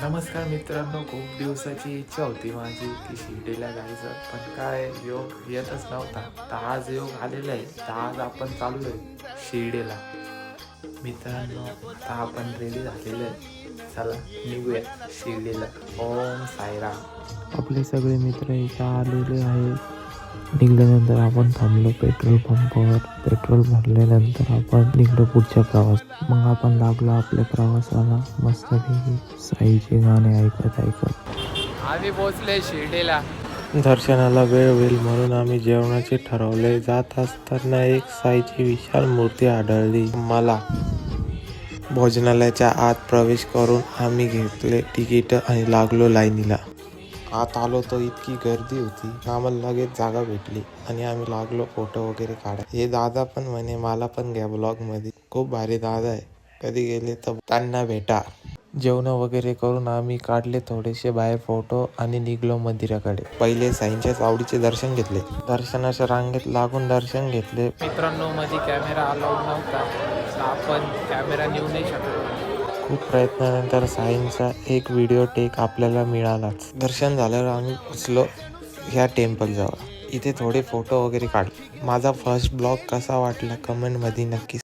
नमस्कार मित्रांनो, खूप दिवसाची इच्छा होती माझी की शिर्डीला जायचं, पण काय योग येतच नव्हता. तर आज योग आलेला आहे. तर आज आपण चालू आहे शिर्डीला. मित्रांनो, आता आपण रेडी झालेलो आहे. चला निघूया शिर्डीला. ओम साईराम. आपले सगळे मित्र इथे आलेले आहेत. निघाल्यानंतर आपण थांबलो पेट्रोल पंपावर. पेट्रोल भरल्यानंतर आपण निघलो पुढच्या प्रवास. मग आपण लागलो आपल्या प्रवासाला मस्तपैकी साईचे गाणे ऐकत ऐकत. आम्ही पोहोचले शिर्डीला. दर्शनाला वेळ होईल म्हणून आम्ही जेवणाचे ठरवले. जात असताना एक साईची विशाल मूर्ती आढळली मला. भोजनालयाच्या आत प्रवेश करून आम्ही घेतले तिकीट आणि लागलो लाईनीला. आत आलो तो इतकी गर्दी होती, आम्हाला लगेच जागा भेटली आणि आम्ही लागलो फोटो वगैरे काढायला. हे दादा पण म्हणे मला पण घ्या ब्लॉग मध्ये. खूप भारी दादा आहे, कधी गेले तर त्यांना भेटा. जेवण वगैरे करून आम्ही काढले थोडेसे बाहेर फोटो आणि निघलो मंदिराकडे. पहिले साईंच्या चावडीचे दर्शन घेतले. दर्शनाच्या रांगेत लागून दर्शन घेतले. मित्रांनो, मध्ये कॅमेरा अलाउड नव्हता, तर आपण कॅमेरा नेऊ नाही शकलो. खूप प्रयत्नानंतर साईंचा एक व्हिडिओ टेक आपल्याला मिळालाच. दर्शन झाल्यावर आम्ही पोचलो ह्या टेम्पलजवळ. इथे थोडे फोटो वगैरे काढले. माझा फर्स्ट ब्लॉग कसा वाटला कमेंटमध्ये नक्की